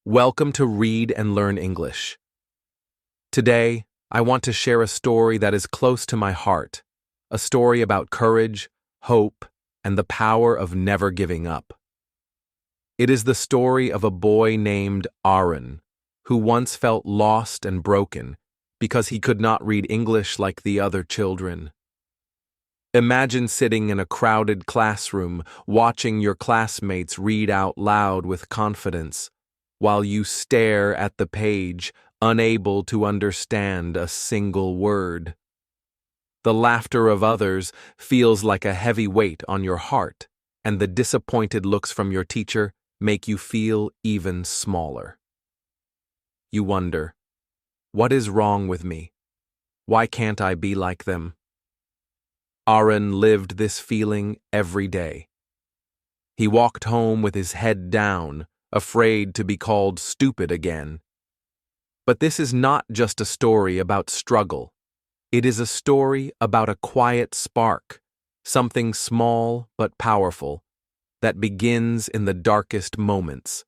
Welcome to Read and Learn English. Today, I want to share a story that is close to my heart, a story about courage, hope, and the power of never giving up. It is the story of a boy named Aaron, who once felt lost and broken because he could not read English like the other children. Imagine sitting in a crowded classroom, watching your classmates read out loud with confidence, while you stare at the page, unable to understand a single word. The laughter of others feels like a heavy weight on your heart, and the disappointed looks from your teacher make you feel even smaller. You wonder, what is wrong with me? Why can't I be like them? Aaron lived this feeling every day. He walked home with his head down, afraid to be called stupid again. But this is not just a story about struggle. It is a story about a quiet spark, something small but powerful, that begins in the darkest moments.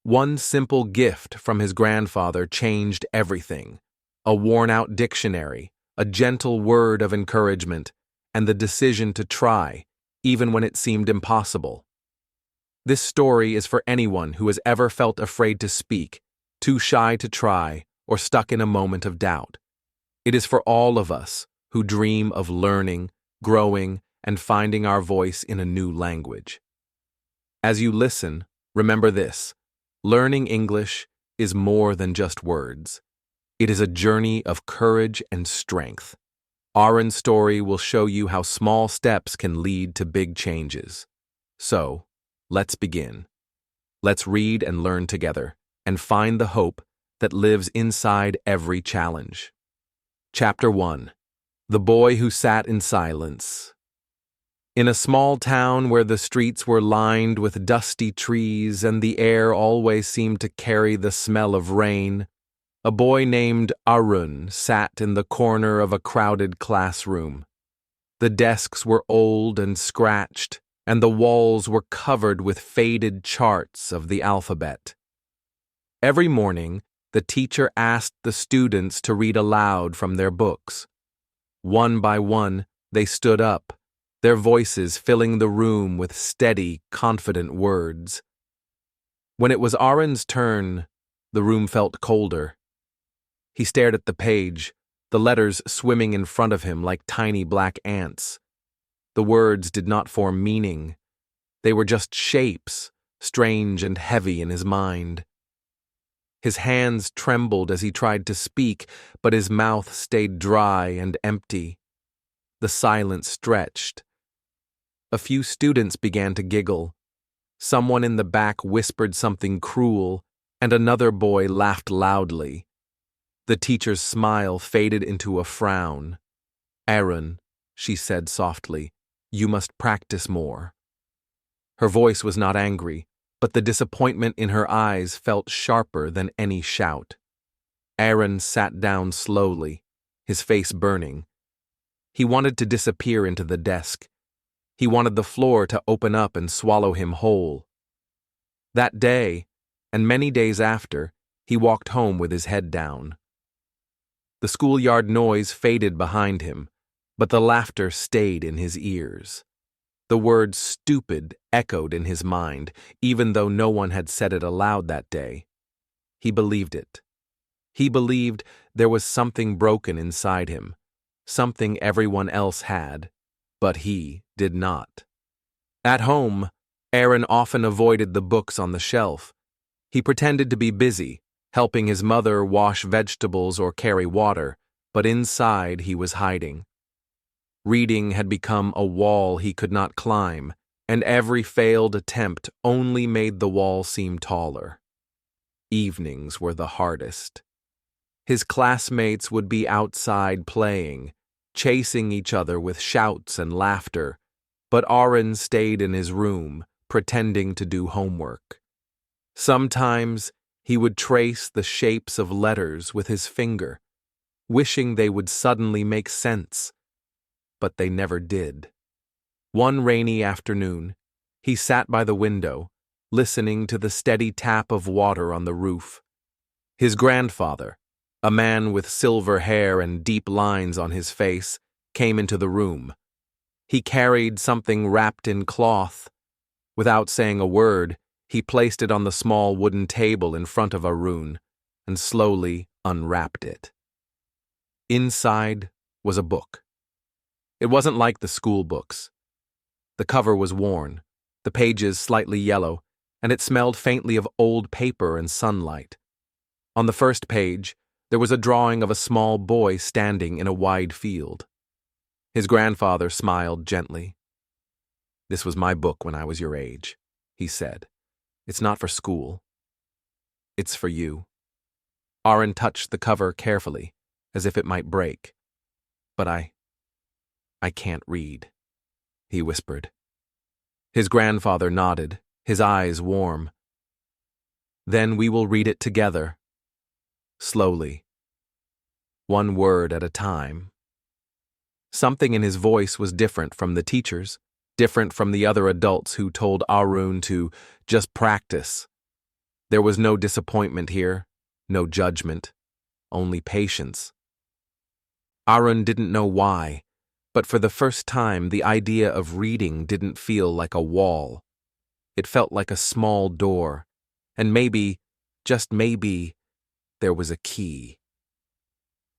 One simple gift from his grandfather changed everything: a worn-out dictionary, a gentle word of encouragement, and the decision to try, even when it seemed impossible. This story is for anyone who has ever felt afraid to speak, too shy to try, or stuck in a moment of doubt. It is for all of us who dream of learning, growing, and finding our voice in a new language. As you listen, remember this: learning English is more than just words. It is a journey of courage and strength. Aaron's story will show you how small steps can lead to big changes. So, let's begin. Let's read and learn together, and find the hope that lives inside every challenge. Chapter 1. The Boy Who Sat in Silence. In a small town where the streets were lined with dusty trees and the air always seemed to carry the smell of rain, a boy named Aaron sat in the corner of a crowded classroom. The desks were old and scratched, and the walls were covered with faded charts of the alphabet. Every morning, the teacher asked the students to read aloud from their books. One by one, they stood up, their voices filling the room with steady, confident words. When it was Aaron's turn, the room felt colder. He stared at the page, the letters swimming in front of him like tiny black ants. The words did not form meaning. They were just shapes, strange and heavy in his mind. His hands trembled as he tried to speak, but his mouth stayed dry and empty. The silence stretched. A few students began to giggle. Someone in the back whispered something cruel, and another boy laughed loudly. The teacher's smile faded into a frown. "Aaron," she said softly, "you must practice more." Her voice was not angry, but the disappointment in her eyes felt sharper than any shout. Aaron sat down slowly, his face burning. He wanted to disappear into the desk. He wanted the floor to open up and swallow him whole. That day, and many days after, he walked home with his head down. The schoolyard noise faded behind him, but the laughter stayed in his ears. The word "stupid" echoed in his mind, even though no one had said it aloud that day. He believed it. He believed there was something broken inside him, something everyone else had, but he did not. At home, Aaron often avoided the books on the shelf. He pretended to be busy, helping his mother wash vegetables or carry water, but inside he was hiding. Reading had become a wall he could not climb, and every failed attempt only made the wall seem taller. Evenings were the hardest. His classmates would be outside playing, chasing each other with shouts and laughter, but Aaron stayed in his room, pretending to do homework. Sometimes he would trace the shapes of letters with his finger, wishing they would suddenly make sense, but they never did. One rainy afternoon, he sat by the window, listening to the steady tap of water on the roof. His grandfather, a man with silver hair and deep lines on his face, came into the room. He carried something wrapped in cloth. Without saying a word, he placed it on the small wooden table in front of Arun and slowly unwrapped it. Inside was a book. It wasn't like the school books. The cover was worn, the pages slightly yellow, and it smelled faintly of old paper and sunlight. On the first page, there was a drawing of a small boy standing in a wide field. His grandfather smiled gently. "This was my book when I was your age," he said. "It's not for school. It's for you." Arun touched the cover carefully, as if it might break. "But I can't read," he whispered. His grandfather nodded, his eyes warm. "Then we will read it together. Slowly. One word at a time." Something in his voice was different from the teachers, different from the other adults who told Arun to just practice. There was no disappointment here, no judgment, only patience. Arun didn't know why, but for the first time the idea of reading didn't feel like a wall. It felt like a small door, and maybe, just maybe, there was a key.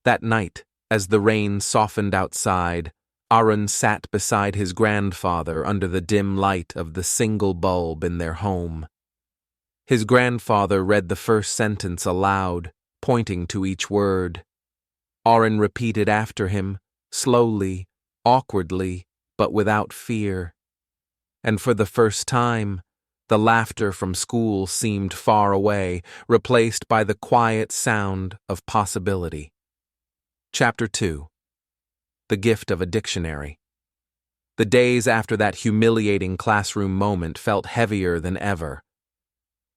That night, as the rain softened outside, Arun sat beside his grandfather under the dim light of the single bulb in their home. His grandfather read the first sentence aloud, pointing to each word. Arun repeated after him, slowly, awkwardly, but without fear. And for the first time, the laughter from school seemed far away, replaced by the quiet sound of possibility. Chapter 2. The Gift of a Dictionary. The days after that humiliating classroom moment felt heavier than ever.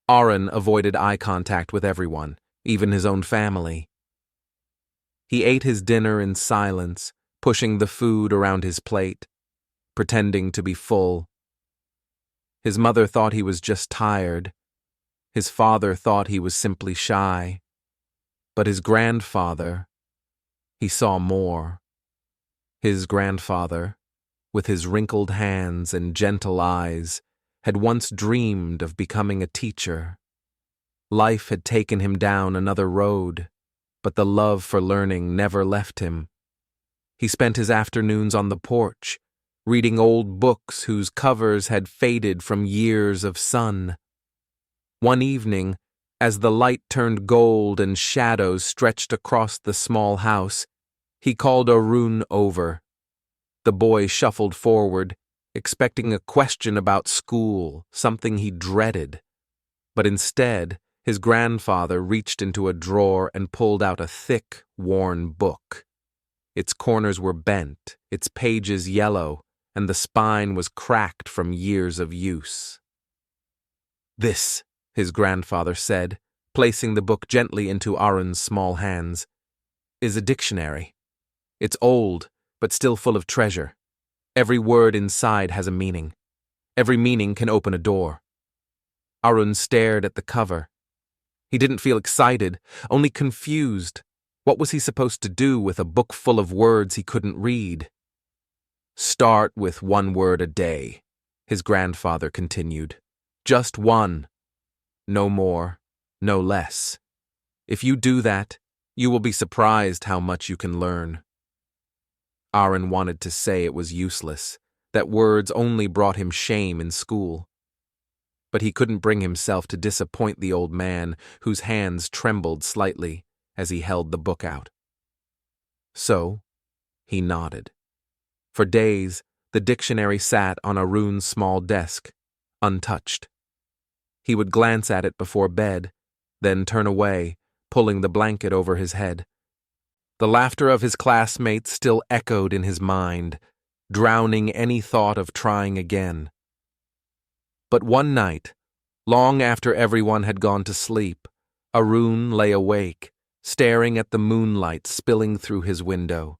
Arun avoided eye contact with everyone, even his own family. He ate his dinner in silence, pushing the food around his plate, pretending to be full. His mother thought he was just tired. His father thought he was simply shy. But his grandfather, he saw more. His grandfather, with his wrinkled hands and gentle eyes, had once dreamed of becoming a teacher. Life had taken him down another road, but the love for learning never left him. He spent his afternoons on the porch, reading old books whose covers had faded from years of sun. One evening, as the light turned gold and shadows stretched across the small house, he called Arun over. The boy shuffled forward, expecting a question about school, something he dreaded. But instead, his grandfather reached into a drawer and pulled out a thick, worn book. Its corners were bent, its pages yellow, and the spine was cracked from years of use. "This," his grandfather said, placing the book gently into Arun's small hands, "is a dictionary. It's old, but still full of treasure. Every word inside has a meaning. Every meaning can open a door." Arun stared at the cover. He didn't feel excited, only confused. What was he supposed to do with a book full of words he couldn't read? "Start with one word a day," his grandfather continued. "Just one. No more, no less. If you do that, you will be surprised how much you can learn." Arun wanted to say it was useless, that words only brought him shame in school. But he couldn't bring himself to disappoint the old man, whose hands trembled slightly as he held the book out. So, he nodded. For days, the dictionary sat on Arun's small desk, untouched. He would glance at it before bed, then turn away, pulling the blanket over his head. The laughter of his classmates still echoed in his mind, drowning any thought of trying again. But one night, long after everyone had gone to sleep, Arun lay awake, staring at the moonlight spilling through his window.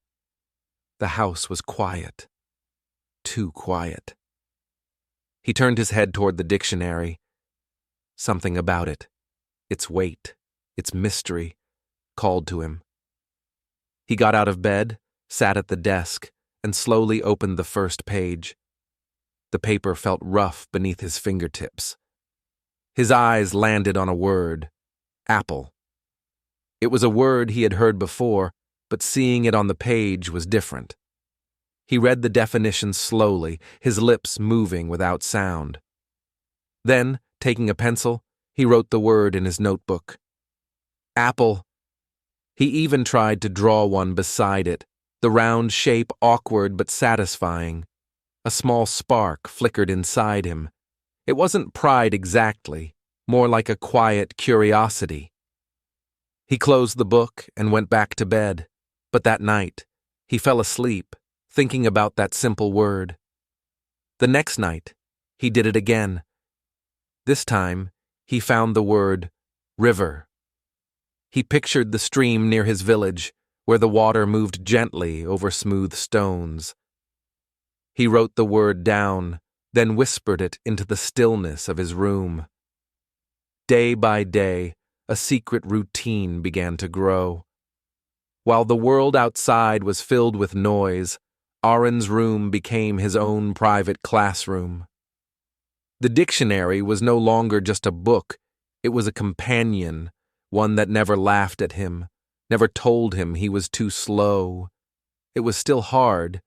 The house was quiet. Too quiet. He turned his head toward the dictionary. Something about it, its weight, its mystery, called to him. He got out of bed, sat at the desk, and slowly opened the first page. The paper felt rough beneath his fingertips. His eyes landed on a word, apple. It was a word he had heard before, but seeing it on the page was different. He read the definition slowly, his lips moving without sound. Then, taking a pencil, he wrote the word in his notebook. Apple. He even tried to draw one beside it, the round shape awkward but satisfying. A small spark flickered inside him. It wasn't pride exactly, more like a quiet curiosity. He closed the book and went back to bed, but that night, he fell asleep, thinking about that simple word. The next night, he did it again. This time, he found the word river. He pictured the stream near his village, where the water moved gently over smooth stones. He wrote the word down, then whispered it into the stillness of his room. Day by day, a secret routine began to grow. While the world outside was filled with noise, Aaron's room became his own private classroom. The dictionary was no longer just a book, it was a companion, one that never laughed at him, never told him he was too slow. It was still hard.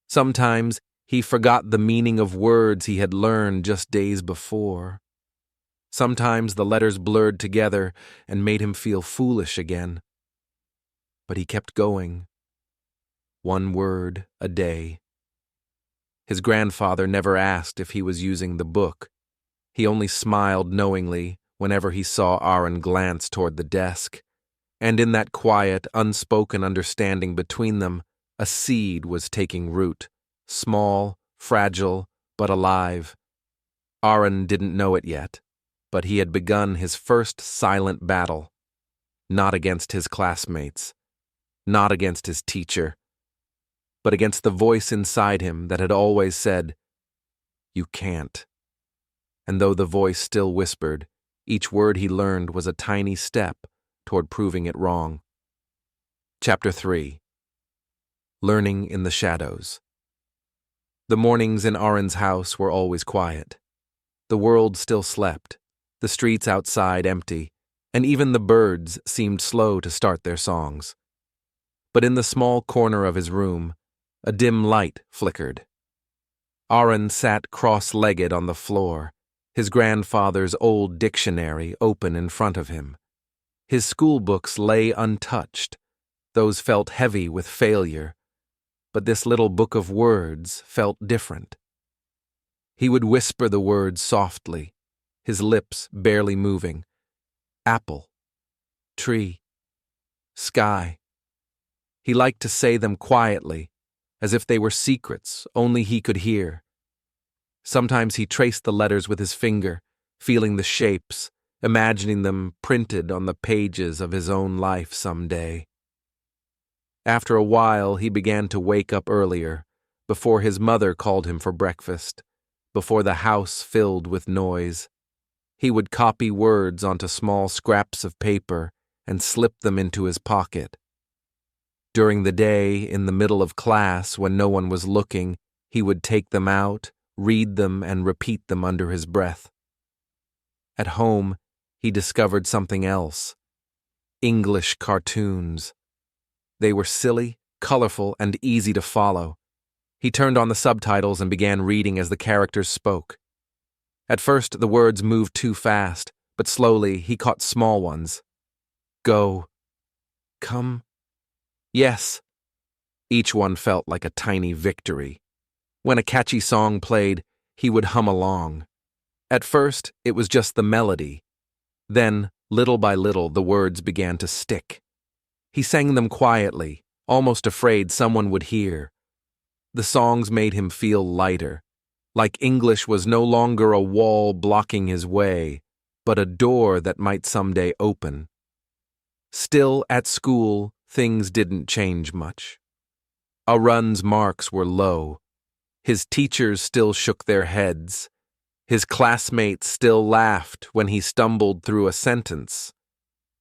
Sometimes he forgot the meaning of words he had learned just days before. Sometimes the letters blurred together and made him feel foolish again. But he kept going. One word a day. His grandfather never asked if he was using the book. He only smiled knowingly whenever he saw Aaron glance toward the desk. And in that quiet, unspoken understanding between them, a seed was taking root, small, fragile, but alive. Aaron didn't know it yet, but he had begun his first silent battle. Not against his classmates, not against his teacher, but against the voice inside him that had always said, "You can't." And though the voice still whispered, each word he learned was a tiny step toward proving it wrong. Chapter 3. Learning in the Shadows. The mornings in Aaron's house were always quiet. The world still slept, the streets outside empty, and even the birds seemed slow to start their songs. But in the small corner of his room, a dim light flickered. Aaron sat cross-legged on the floor, his grandfather's old dictionary open in front of him. His school books lay untouched. Those felt heavy with failure, but this little book of words felt different. He would whisper the words softly, his lips barely moving. Apple, tree, sky. He liked to say them quietly, as if they were secrets only he could hear. Sometimes he traced the letters with his finger, feeling the shapes, imagining them printed on the pages of his own life someday. After a while, he began to wake up earlier, before his mother called him for breakfast, before the house filled with noise. He would copy words onto small scraps of paper and slip them into his pocket. During the day, in the middle of class, when no one was looking, he would take them out, read them, and repeat them under his breath. At home, he discovered something else. English cartoons. They were silly, colorful, and easy to follow. He turned on the subtitles and began reading as the characters spoke. At first, the words moved too fast, but slowly he caught small ones. Go. Come. Yes. Each one felt like a tiny victory. When a catchy song played, he would hum along. At first, it was just the melody. Then, little by little, the words began to stick. He sang them quietly, almost afraid someone would hear. The songs made him feel lighter, like English was no longer a wall blocking his way, but a door that might someday open. Still, at school, things didn't change much. Aaron's marks were low. His teachers still shook their heads. His classmates still laughed when he stumbled through a sentence.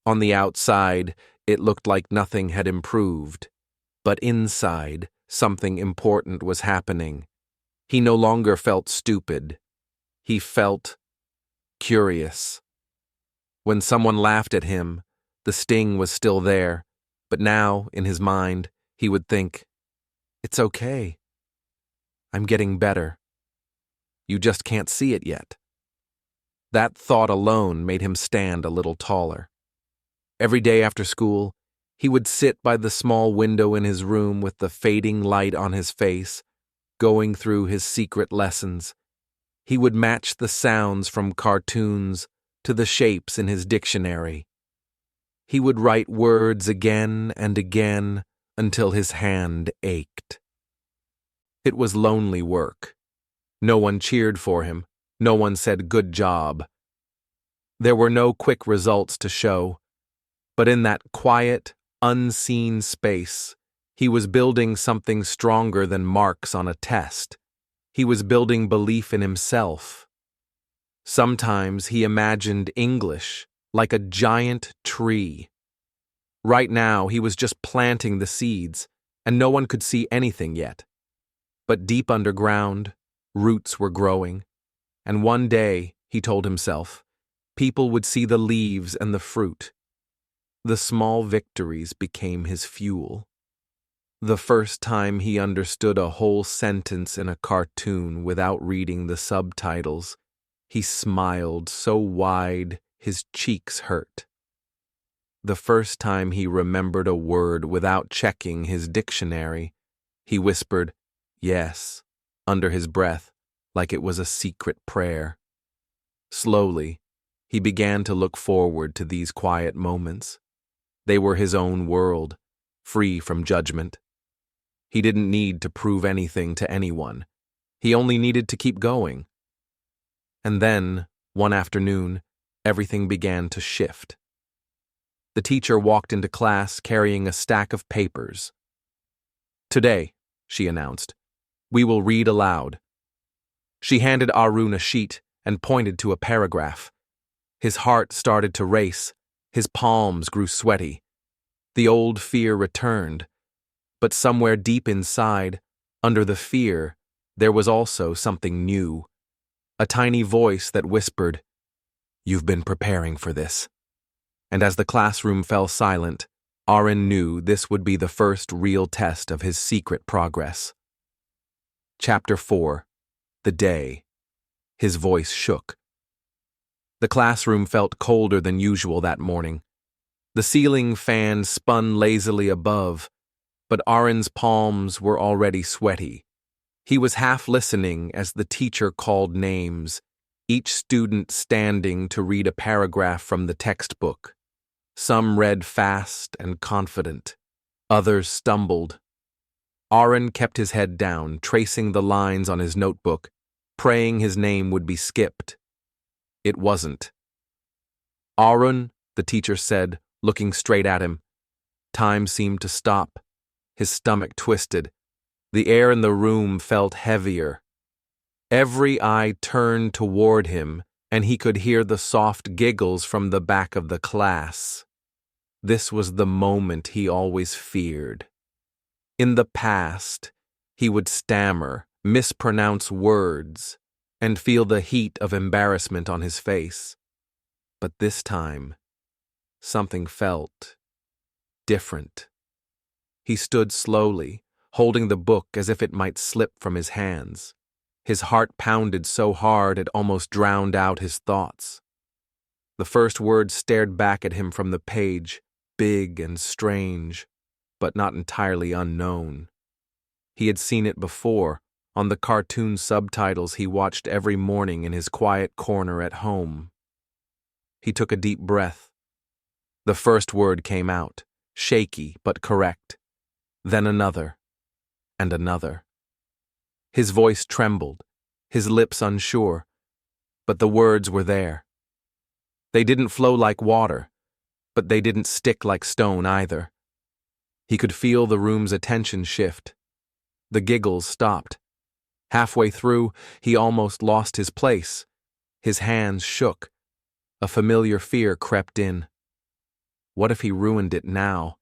On the outside, it looked like nothing had improved, but inside, something important was happening. He no longer felt stupid. He felt curious. When someone laughed at him, the sting was still there, but now, in his mind, he would think, "It's okay. I'm getting better. You just can't see it yet." That thought alone made him stand a little taller. Every day after school, he would sit by the small window in his room with the fading light on his face, going through his secret lessons. He would match the sounds from cartoons to the shapes in his dictionary. He would write words again and again until his hand ached. It was lonely work. No one cheered for him. No one said good job. There were no quick results to show, but in that quiet, unseen space, he was building something stronger than marks on a test. He was building belief in himself. Sometimes he imagined English like a giant tree. Right now, he was just planting the seeds, and no one could see anything yet. But deep underground, roots were growing, and one day, he told himself, people would see the leaves and the fruit. The small victories became his fuel. The first time he understood a whole sentence in a cartoon without reading the subtitles, he smiled so wide his cheeks hurt. The first time he remembered a word without checking his dictionary, he whispered, "Yes," under his breath, like it was a secret prayer. Slowly, he began to look forward to these quiet moments. They were his own world, free from judgment. He didn't need to prove anything to anyone. He only needed to keep going. And then, one afternoon, everything began to shift. The teacher walked into class carrying a stack of papers. "Today," she announced, "we will read aloud." She handed Arun a sheet and pointed to a paragraph. His heart started to race. His palms grew sweaty. The old fear returned. But somewhere deep inside, under the fear, there was also something new. A tiny voice that whispered, "You've been preparing for this." And as the classroom fell silent, Arun knew this would be the first real test of his secret progress. Chapter 4. The Day. His voice shook. The classroom felt colder than usual that morning. The ceiling fan spun lazily above, but Arun's palms were already sweaty. He was half listening as the teacher called names, each student standing to read a paragraph from the textbook. Some read fast and confident. Others stumbled. Arun kept his head down, tracing the lines on his notebook, praying his name would be skipped. It wasn't. "Arun," the teacher said, looking straight at him. Time seemed to stop. His stomach twisted. The air in the room felt heavier. Every eye turned toward him, and he could hear the soft giggles from the back of the class. This was the moment he always feared. In the past, he would stammer, mispronounce words, and feel the heat of embarrassment on his face. But this time, something felt different. He stood slowly, holding the book as if it might slip from his hands. His heart pounded so hard it almost drowned out his thoughts. The first word stared back at him from the page, big and strange, but not entirely unknown. He had seen it before, on the cartoon subtitles he watched every morning in his quiet corner at home. He took a deep breath. The first word came out, shaky but correct. Then another, and another. His voice trembled, his lips unsure, but the words were there. They didn't flow like water, but they didn't stick like stone either. He could feel the room's attention shift. The giggles stopped. Halfway through, he almost lost his place. His hands shook. A familiar fear crept in. What if he ruined it now?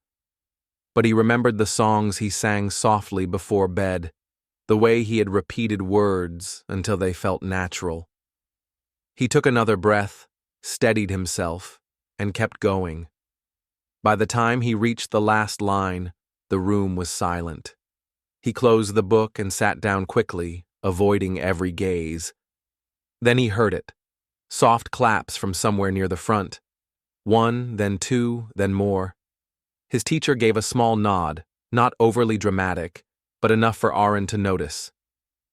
But he remembered the songs he sang softly before bed, the way he had repeated words until they felt natural. He took another breath, steadied himself, and kept going. By the time he reached the last line, the room was silent. He closed the book and sat down quickly, avoiding every gaze. Then he heard it. Soft claps from somewhere near the front. One, then two, then more. His teacher gave a small nod, not overly dramatic, but enough for Aaron to notice.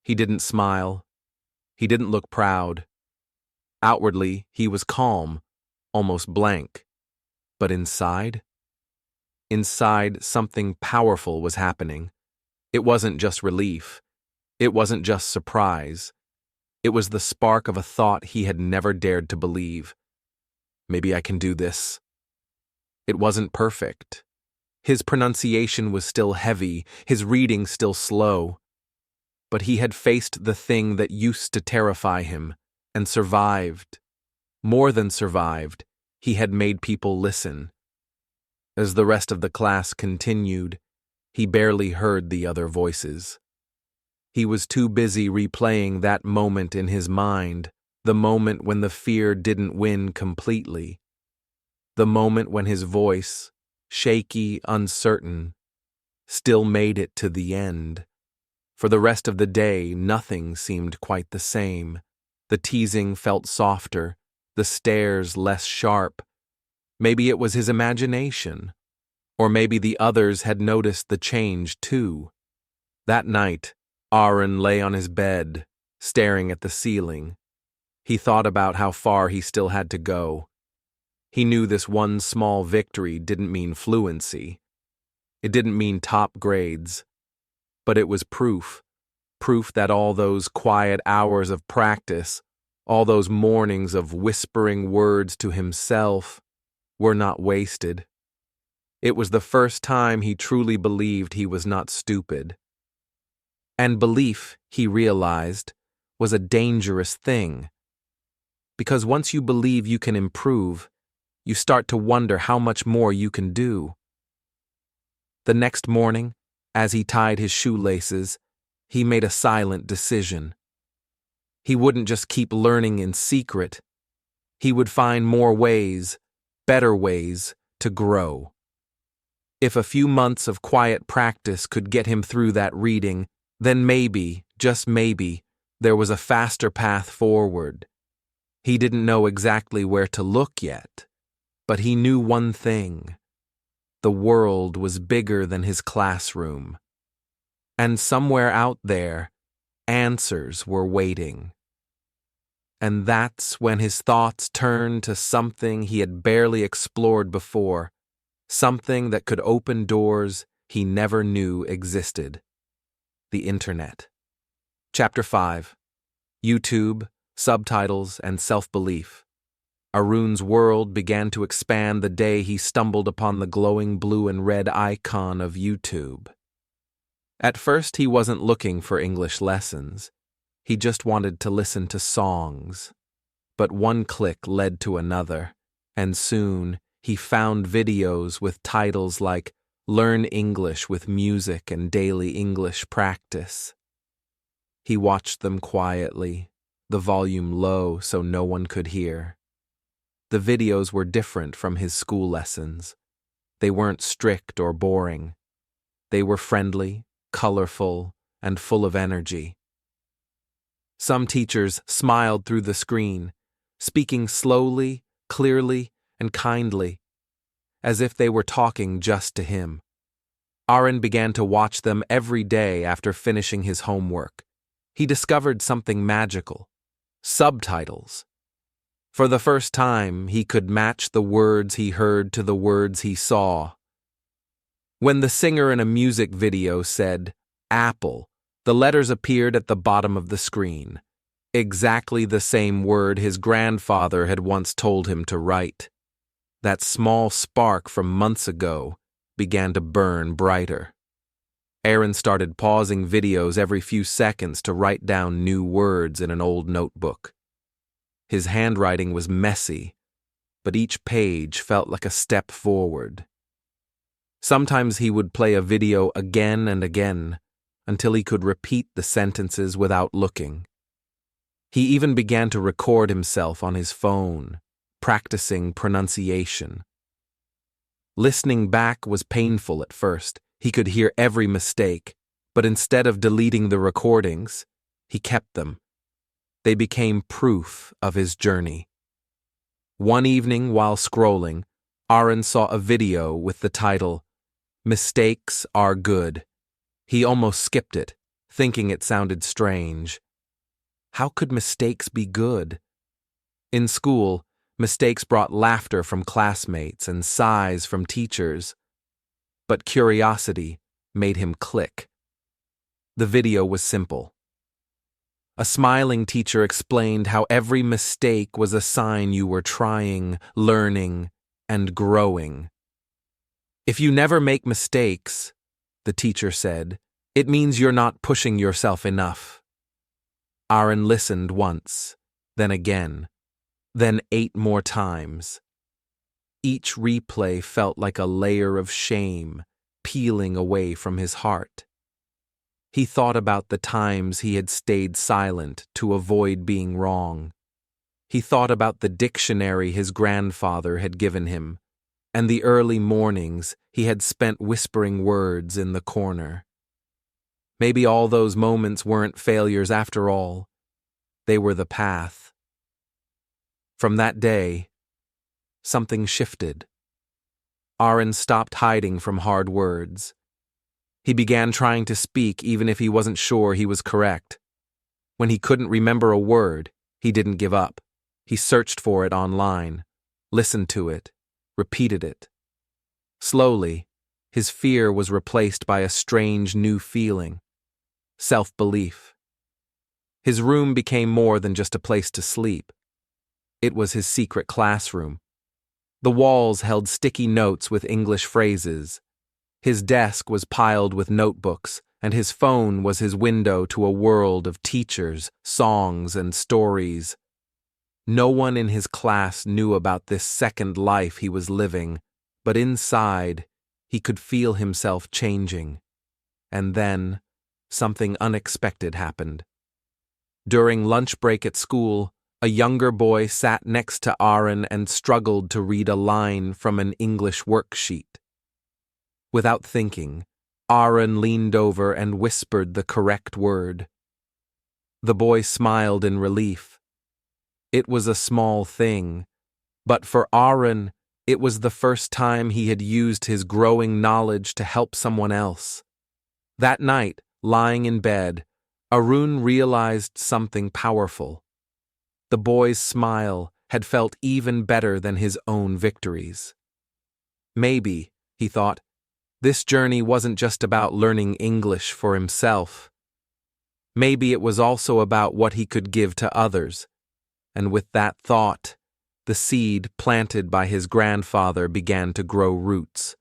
He didn't smile. He didn't look proud. Outwardly, he was calm, almost blank. But inside? Inside, something powerful was happening. It wasn't just relief. It wasn't just surprise. It was the spark of a thought he had never dared to believe. Maybe I can do this. It wasn't perfect. His pronunciation was still heavy, his reading still slow. But he had faced the thing that used to terrify him, and survived. More than survived, he had made people listen. As the rest of the class continued, he barely heard the other voices. He was too busy replaying that moment in his mind, the moment when the fear didn't win completely. The moment when his voice, shaky, uncertain, still made it to the end. For the rest of the day, nothing seemed quite the same. The teasing felt softer, the stares less sharp. Maybe it was his imagination. Or maybe the others had noticed the change too. That night, Aaron lay on his bed, staring at the ceiling. He thought about how far he still had to go. He knew this one small victory didn't mean fluency. It didn't mean top grades. But it was proof that all those quiet hours of practice, all those mornings of whispering words to himself, were not wasted. It was the first time he truly believed he was not stupid. And belief, he realized, was a dangerous thing. Because once you believe you can improve, you start to wonder how much more you can do. The next morning, as he tied his shoelaces, he made a silent decision. He wouldn't just keep learning in secret. He would find more ways, better ways, to grow. If a few months of quiet practice could get him through that reading, then maybe, just maybe, there was a faster path forward. He didn't know exactly where to look yet, but he knew one thing. The world was bigger than his classroom. And somewhere out there, answers were waiting. And that's when his thoughts turned to something he had barely explored before, something that could open doors he never knew existed. The Internet. Chapter 5. YouTube, Subtitles, and Self-Belief. Arun's world began to expand the day he stumbled upon the glowing blue and red icon of YouTube. At first, he wasn't looking for English lessons. He just wanted to listen to songs. But one click led to another, and soon he found videos with titles like Learn English with Music and Daily English Practice. He watched them quietly, the volume low so no one could hear. The videos were different from his school lessons. They weren't strict or boring. They were friendly, colorful, and full of energy. Some teachers smiled through the screen, speaking slowly, clearly, and kindly, as if they were talking just to him. Aaron began to watch them every day after finishing his homework. He discovered something magical: subtitles. For the first time, he could match the words he heard to the words he saw. When the singer in a music video said, "Apple," the letters appeared at the bottom of the screen. Exactly the same word his grandfather had once told him to write. That small spark from months ago began to burn brighter. Aaron started pausing videos every few seconds to write down new words in an old notebook. His handwriting was messy, but each page felt like a step forward. Sometimes he would play a video again and again until he could repeat the sentences without looking. He even began to record himself on his phone, practicing pronunciation. Listening back was painful at first. He could hear every mistake, but instead of deleting the recordings, he kept them. They became proof of his journey. One evening while scrolling, Aaron saw a video with the title, "Mistakes Are Good." He almost skipped it, thinking it sounded strange. How could mistakes be good? In school, mistakes brought laughter from classmates and sighs from teachers. But curiosity made him click. The video was simple. A smiling teacher explained how every mistake was a sign you were trying, learning, and growing. If you never make mistakes, the teacher said, it means you're not pushing yourself enough. Aaron listened once, then again, then 8 more times. Each replay felt like a layer of shame peeling away from his heart. He thought about the times he had stayed silent to avoid being wrong. He thought about the dictionary his grandfather had given him, and the early mornings he had spent whispering words in the corner. Maybe all those moments weren't failures after all. They were the path. From that day, something shifted. Aaron stopped hiding from hard words. He began trying to speak even if he wasn't sure he was correct. When he couldn't remember a word, he didn't give up. He searched for it online, listened to it, repeated it. Slowly, his fear was replaced by a strange new feeling, self-belief. His room became more than just a place to sleep. It was his secret classroom. The walls held sticky notes with English phrases. His desk was piled with notebooks, and his phone was his window to a world of teachers, songs, and stories. No one in his class knew about this second life he was living, but inside, he could feel himself changing. And then, something unexpected happened. During lunch break at school, a younger boy sat next to Aaron and struggled to read a line from an English worksheet. Without thinking, Aaron leaned over and whispered the correct word. The boy smiled in relief. It was a small thing, but for Aaron, it was the first time he had used his growing knowledge to help someone else. That night, lying in bed, Arun realized something powerful. The boy's smile had felt even better than his own victories. Maybe, he thought, this journey wasn't just about learning English for himself. Maybe it was also about what he could give to others. And with that thought, the seed planted by his grandfather began to grow roots.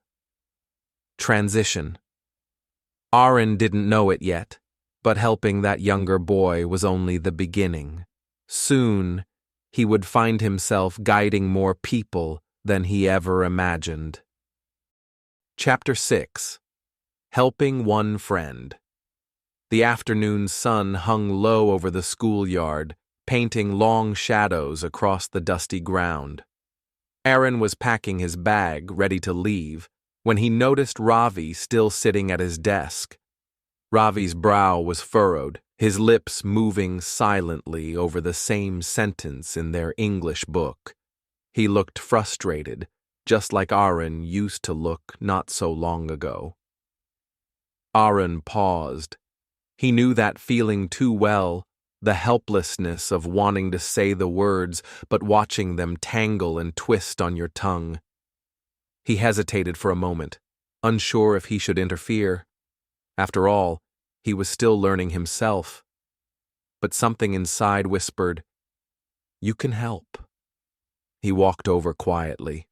Transition. Aaron didn't know it yet, but helping that younger boy was only the beginning. Soon, he would find himself guiding more people than he ever imagined. Chapter 6. Helping One Friend. The afternoon sun hung low over the schoolyard, painting long shadows across the dusty ground. Aaron was packing his bag, ready to leave, when he noticed Ravi still sitting at his desk. Ravi's brow was furrowed, his lips moving silently over the same sentence in their English book. He looked frustrated, just like Aaron used to look not so long ago. Aaron paused. He knew that feeling too well, the helplessness of wanting to say the words but watching them tangle and twist on your tongue. He hesitated for a moment, unsure if he should interfere. After all, he was still learning himself. But something inside whispered, "You can help." He walked over quietly.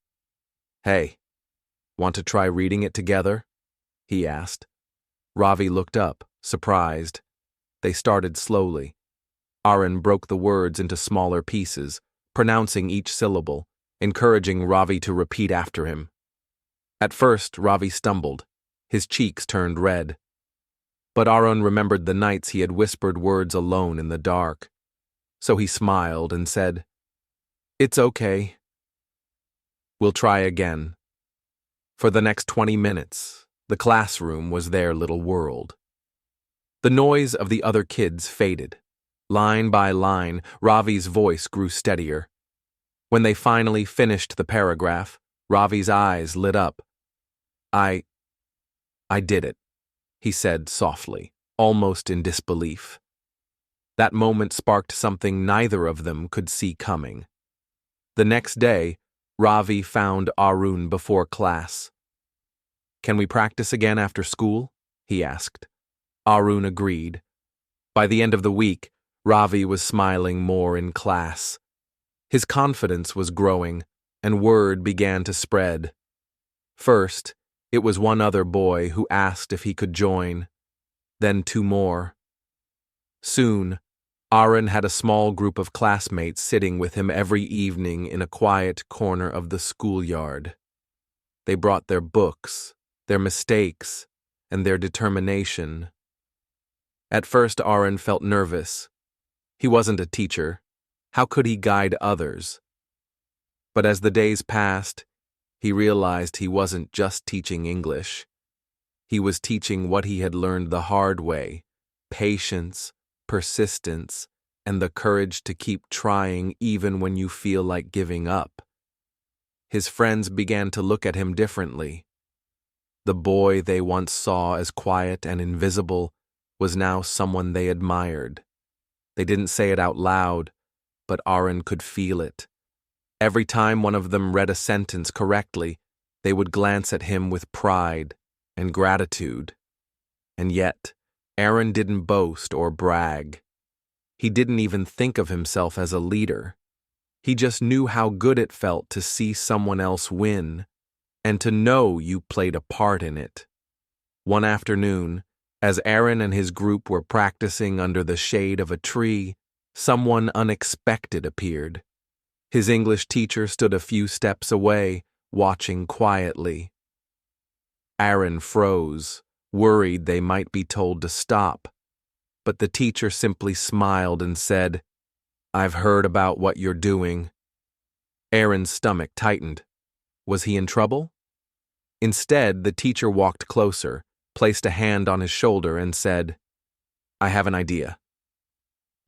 "Hey, want to try reading it together?" he asked. Ravi looked up, surprised. They started slowly. Aaron broke the words into smaller pieces, pronouncing each syllable, encouraging Ravi to repeat after him. At first, Ravi stumbled. His cheeks turned red. But Arun remembered the nights he had whispered words alone in the dark. So he smiled and said, "It's okay. We'll try again." For the next 20 minutes, the classroom was their little world. The noise of the other kids faded. Line by line, Ravi's voice grew steadier. When they finally finished the paragraph, Ravi's eyes lit up. I did it," he said softly, almost in disbelief. That moment sparked something neither of them could see coming. The next day, Ravi found Arun before class. "Can we practice again after school?" he asked. Arun agreed. By the end of the week, Ravi was smiling more in class. His confidence was growing, and word began to spread. First, it was one other boy who asked if he could join, then 2 more. Soon, Arun had a small group of classmates sitting with him every evening in a quiet corner of the schoolyard. They brought their books, their mistakes, and their determination. At first, Arun felt nervous. He wasn't a teacher. How could he guide others? But as the days passed, he realized he wasn't just teaching English. He was teaching what he had learned the hard way: patience, persistence, and the courage to keep trying even when you feel like giving up. His friends began to look at him differently. The boy they once saw as quiet and invisible was now someone they admired. They didn't say it out loud, but Arun could feel it. Every time one of them read a sentence correctly, they would glance at him with pride and gratitude. And yet, Arun didn't boast or brag. He didn't even think of himself as a leader. He just knew how good it felt to see someone else win, and to know you played a part in it. One afternoon, as Arun and his group were practicing under the shade of a tree, someone unexpected appeared. His English teacher stood a few steps away, watching quietly. Arun froze, worried they might be told to stop. But the teacher simply smiled and said, "I've heard about what you're doing." Arun's stomach tightened. Was he in trouble? Instead, the teacher walked closer, placed a hand on his shoulder, and said, "I have an idea.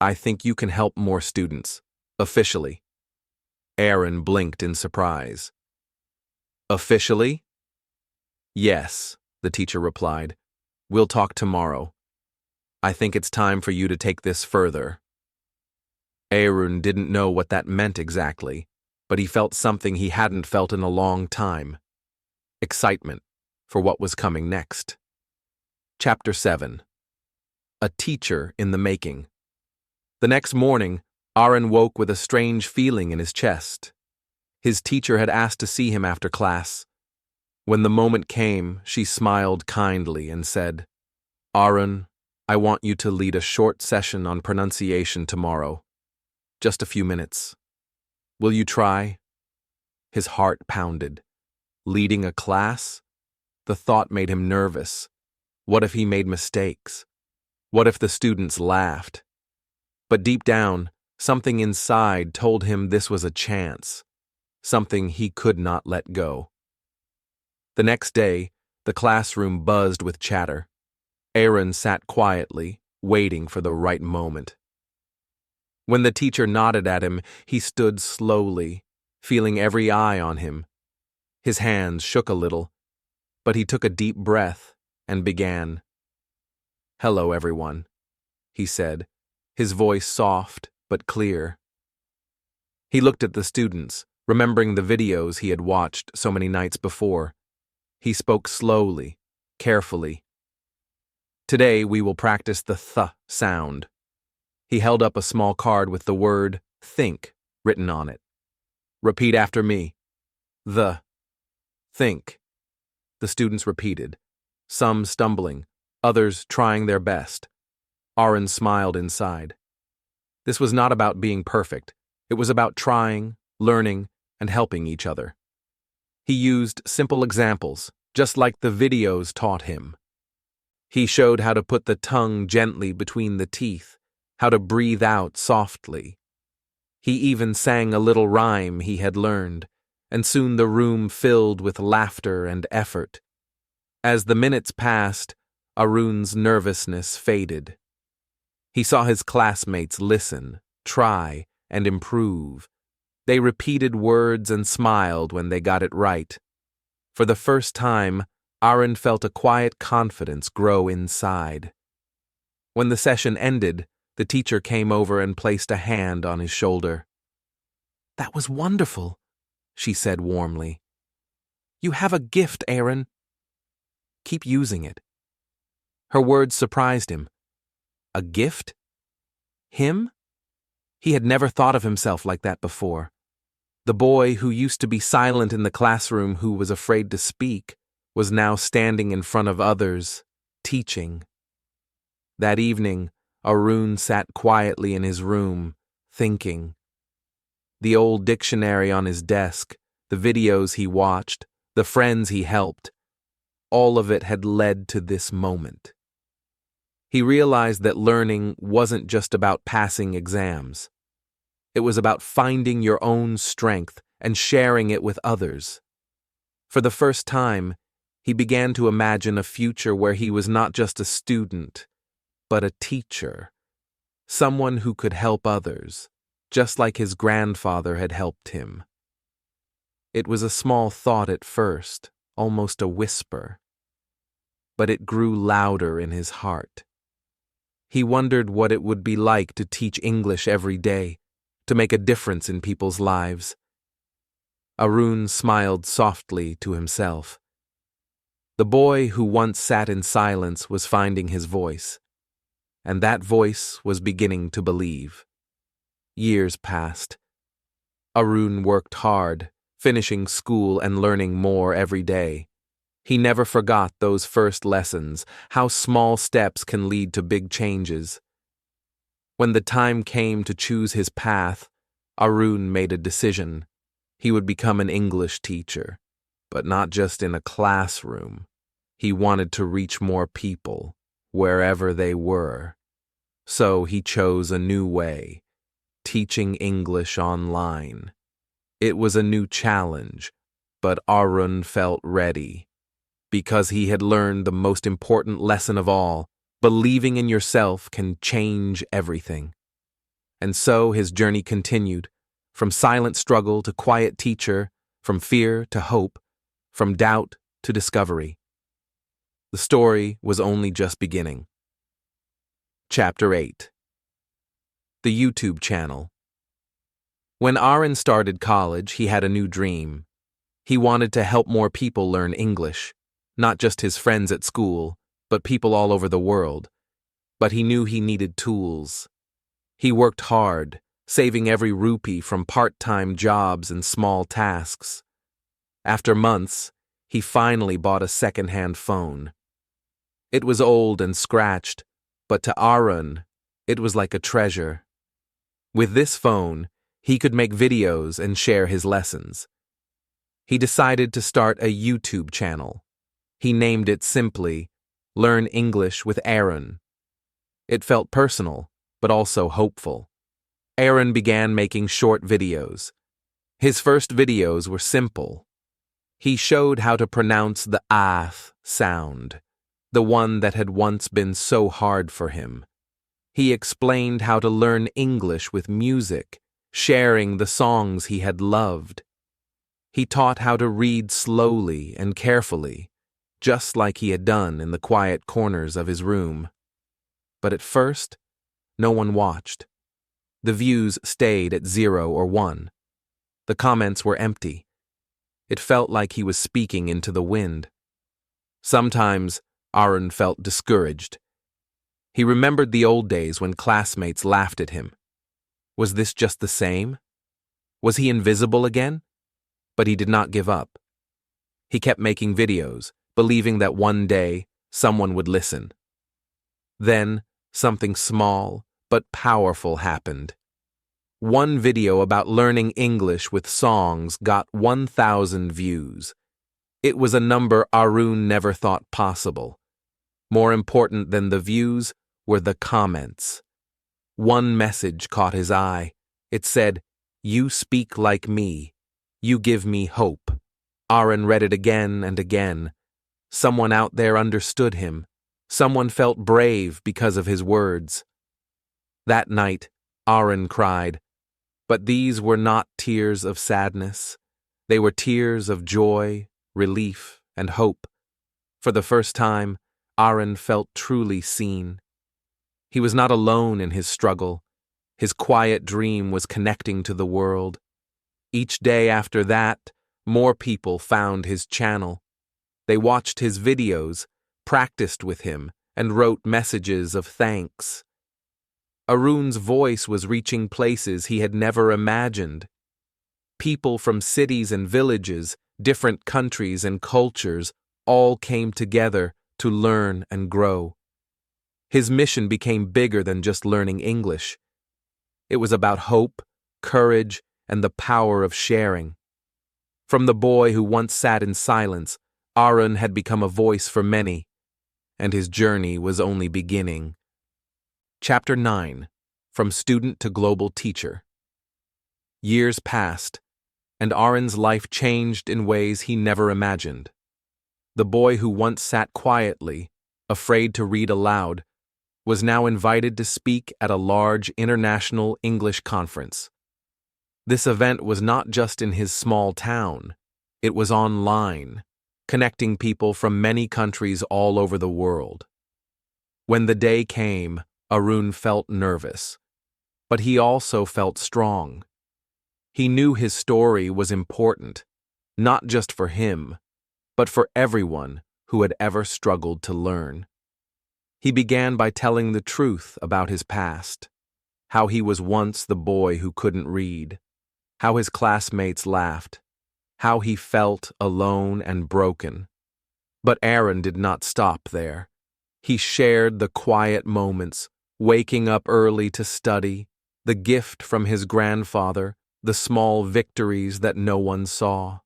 I think you can help more students, officially." Arun blinked in surprise. "Officially?" "Yes," the teacher replied. "We'll talk tomorrow. I think it's time for you to take this further." Arun didn't know what that meant exactly, but he felt something he hadn't felt in a long time: excitement for what was coming next. Chapter 7. A Teacher in the Making. The next morning, Arun woke with a strange feeling in his chest. His teacher had asked to see him after class. When the moment came, she smiled kindly and said, "Arun, I want you to lead a short session on pronunciation tomorrow. Just a few minutes. Will you try?" His heart pounded. Leading a class? The thought made him nervous. What if he made mistakes? What if the students laughed? But deep down, something inside told him this was a chance, something he could not let go. The next day, the classroom buzzed with chatter. Arun sat quietly, waiting for the right moment. When the teacher nodded at him, he stood slowly, feeling every eye on him. His hands shook a little, but he took a deep breath and began. "Hello, everyone," he said, his voice soft but clear. He looked at the students, remembering the videos he had watched so many nights before. He spoke slowly, carefully. "Today we will practice the th sound." He held up a small card with the word think written on it. "Repeat after me. The. Think." The students repeated, some stumbling, others trying their best. Arun smiled inside. This was not about being perfect. It was about trying, learning, and helping each other. He used simple examples, just like the videos taught him. He showed how to put the tongue gently between the teeth, how to breathe out softly. He even sang a little rhyme he had learned, and soon the room filled with laughter and effort. As the minutes passed, Arun's nervousness faded. He saw his classmates listen, try, and improve. They repeated words and smiled when they got it right. For the first time, Arun felt a quiet confidence grow inside. When the session ended, the teacher came over and placed a hand on his shoulder. "That was wonderful," she said warmly. "You have a gift, Arun. Keep using it." Her words surprised him. A gift? Him? He had never thought of himself like that before. The boy who used to be silent in the classroom, who was afraid to speak, was now standing in front of others, teaching. That evening, Arun sat quietly in his room, thinking. The old dictionary on his desk, the videos he watched, the friends he helped, all of it had led to this moment. He realized that learning wasn't just about passing exams. It was about finding your own strength and sharing it with others. For the first time, he began to imagine a future where he was not just a student, but a teacher, someone who could help others, just like his grandfather had helped him. It was a small thought at first, almost a whisper, but it grew louder in his heart. He wondered what it would be like to teach English every day, to make a difference in people's lives. Arun smiled softly to himself. The boy who once sat in silence was finding his voice, and that voice was beginning to believe. Years passed. Arun worked hard, finishing school and learning more every day. He never forgot those first lessons, how small steps can lead to big changes. When the time came to choose his path, Arun made a decision. He would become an English teacher, but not just in a classroom. He wanted to reach more people, wherever they were. So he chose a new way, teaching English online. It was a new challenge, but Arun felt ready. Because he had learned the most important lesson of all, believing in yourself can change everything. And so his journey continued, from silent struggle to quiet teacher, from fear to hope, from doubt to discovery. The story was only just beginning. Chapter 8. The YouTube channel. When Arun started college, he had a new dream. He wanted to help more people learn English. Not just his friends at school, but people all over the world. But he knew he needed tools. He worked hard, saving every rupee from part-time jobs and small tasks. After months, he finally bought a second-hand phone. It was old and scratched, but to Arun, it was like a treasure. With this phone, he could make videos and share his lessons. He decided to start a YouTube channel. He named it simply, Learn English with Arun. It felt personal, but also hopeful. Arun began making short videos. His first videos were simple. He showed how to pronounce the th sound, the one that had once been so hard for him. He explained how to learn English with music, sharing the songs he had loved. He taught how to read slowly and carefully, just like he had done in the quiet corners of his room. But at first, no one watched. The views stayed at 0 or 1. The comments were empty. It felt like he was speaking into the wind. Sometimes, Arun felt discouraged. He remembered the old days when classmates laughed at him. Was this just the same? Was he invisible again? But he did not give up. He kept making videos, believing that one day someone would listen. Then, something small but powerful happened. One video about learning English with songs got 1,000 views. It was a number Arun never thought possible. More important than the views were the comments. One message caught his eye. It said, "You speak like me. You give me hope." Arun read it again and again. Someone out there understood him. Someone felt brave because of his words. That night, Arun cried. But these were not tears of sadness. They were tears of joy, relief, and hope. For the first time, Arun felt truly seen. He was not alone in his struggle. His quiet dream was connecting to the world. Each day after that, more people found his channel. They watched his videos, practiced with him, and wrote messages of thanks. Arun's voice was reaching places he had never imagined. People from cities and villages, different countries and cultures, all came together to learn and grow. His mission became bigger than just learning English. It was about hope, courage, and the power of sharing. From the boy who once sat in silence, Arun had become a voice for many, and his journey was only beginning. Chapter 9. From Student to Global Teacher. Years passed, and Arun's life changed in ways he never imagined. The boy who once sat quietly, afraid to read aloud, was now invited to speak at a large international English conference. This event was not just in his small town. It was online, connecting people from many countries all over the world. When the day came, Arun felt nervous, but he also felt strong. He knew his story was important, not just for him, but for everyone who had ever struggled to learn. He began by telling the truth about his past, how he was once the boy who couldn't read, how his classmates laughed, how he felt alone and broken. But Arun did not stop there. He shared the quiet moments, waking up early to study, the gift from his grandfather, the small victories that no one saw.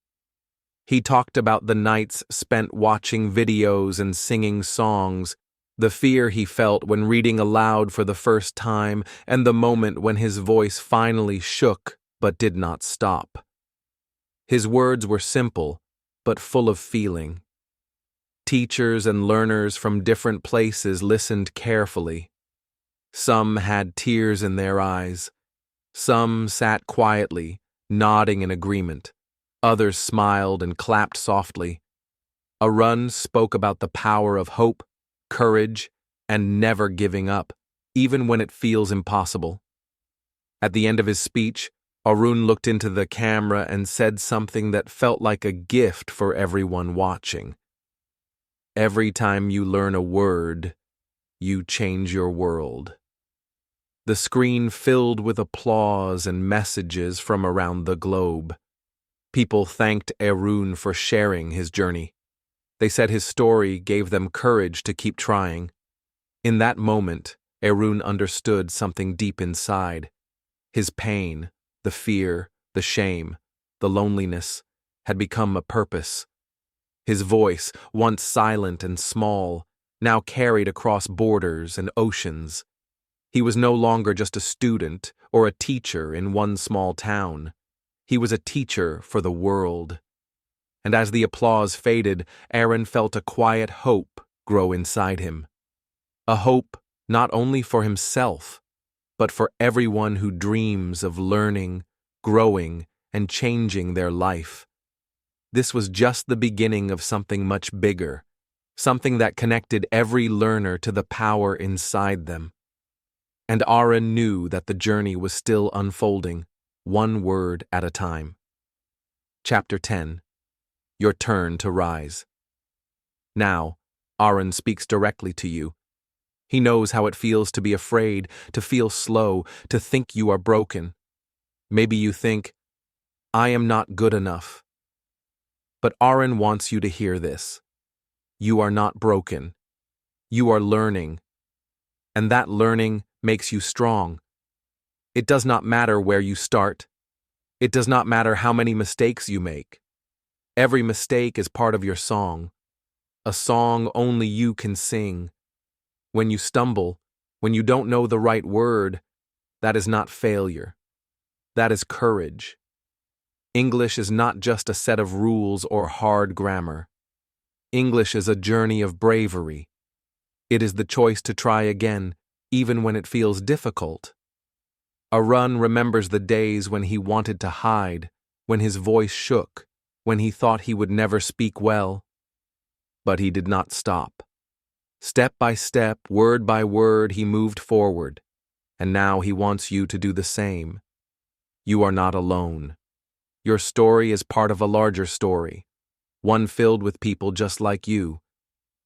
He talked about the nights spent watching videos and singing songs, the fear he felt when reading aloud for the first time, and the moment when his voice finally shook but did not stop. His words were simple, but full of feeling. Teachers and learners from different places listened carefully. Some had tears in their eyes. Some sat quietly, nodding in agreement. Others smiled and clapped softly. Arun spoke about the power of hope, courage, and never giving up, even when it feels impossible. At the end of his speech, Arun looked into the camera and said something that felt like a gift for everyone watching. Every time you learn a word, you change your world. The screen filled with applause and messages from around the globe. People thanked Arun for sharing his journey. They said his story gave them courage to keep trying. In that moment, Arun understood something deep inside. His pain, the fear, the shame, the loneliness, had become a purpose. His voice, once silent and small, now carried across borders and oceans. He was no longer just a student or a teacher in one small town. He was a teacher for the world. And as the applause faded, Arun felt a quiet hope grow inside him. A hope not only for himself, but for everyone who dreams of learning, growing, and changing their life. This was just the beginning of something much bigger, something that connected every learner to the power inside them. And Arun knew that the journey was still unfolding, one word at a time. Chapter 10. Your turn to rise. Now, Arun speaks directly to you. He knows how it feels to be afraid, to feel slow, to think you are broken. Maybe you think, I am not good enough. But Arun wants you to hear this. You are not broken. You are learning. And that learning makes you strong. It does not matter where you start. It does not matter how many mistakes you make. Every mistake is part of your song, a song only you can sing. When you stumble, when you don't know the right word, that is not failure. That is courage. English is not just a set of rules or hard grammar. English is a journey of bravery. It is the choice to try again, even when it feels difficult. Arun remembers the days when he wanted to hide, when his voice shook, when he thought he would never speak well. But he did not stop. Step by step, word by word, he moved forward, and now he wants you to do the same. You are not alone. Your story is part of a larger story, one filled with people just like you,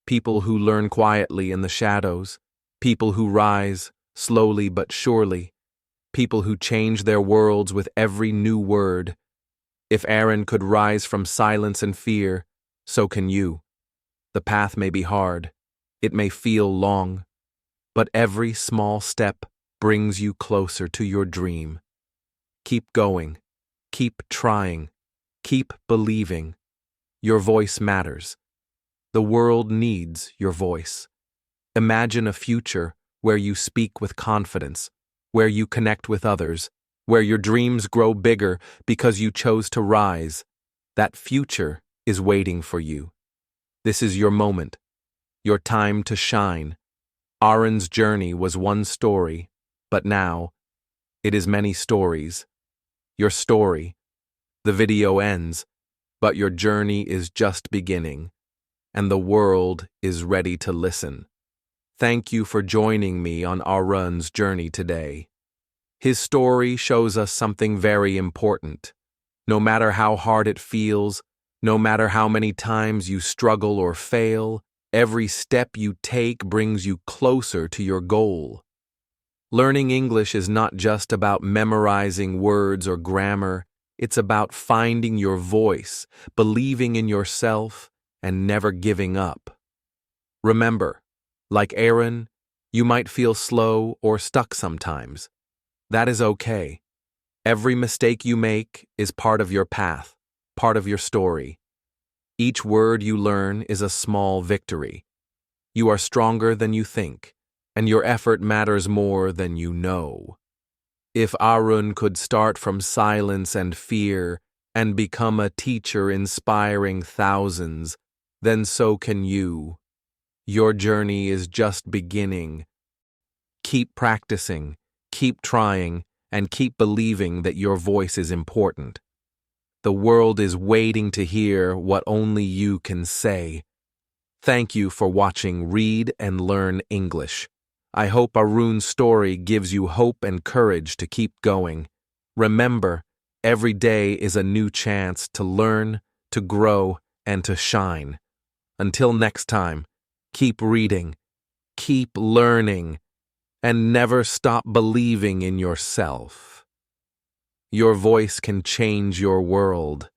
people who learn quietly in the shadows, people who rise, slowly but surely, people who change their worlds with every new word. If Aaron could rise from silence and fear, so can you. The path may be hard, it may feel long, but every small step brings you closer to your dream. Keep going, keep trying, keep believing. Your voice matters. The world needs your voice. Imagine a future where you speak with confidence, where you connect with others, where your dreams grow bigger because you chose to rise. That future is waiting for you. This is your moment, your time to shine. Arun's journey was one story, but now it is many stories. Your story, the video ends, but your journey is just beginning, and the world is ready to listen. Thank you for joining me on Arun's journey today. His story shows us something very important. No matter how hard it feels, no matter how many times you struggle or fail, every step you take brings you closer to your goal. Learning English is not just about memorizing words or grammar. It's about finding your voice, believing in yourself, and never giving up. Remember, like Aaron, you might feel slow or stuck sometimes. That is okay. Every mistake you make is part of your path, part of your story. Each word you learn is a small victory. You are stronger than you think, and your effort matters more than you know. If Arun could start from silence and fear and become a teacher inspiring thousands, then so can you. Your journey is just beginning. Keep practicing, keep trying, and keep believing that your voice is important. The world is waiting to hear what only you can say. Thank you for watching Read and Learn English. I hope Arun's story gives you hope and courage to keep going. Remember, every day is a new chance to learn, to grow, and to shine. Until next time, keep reading, keep learning, and never stop believing in yourself. Your voice can change your world.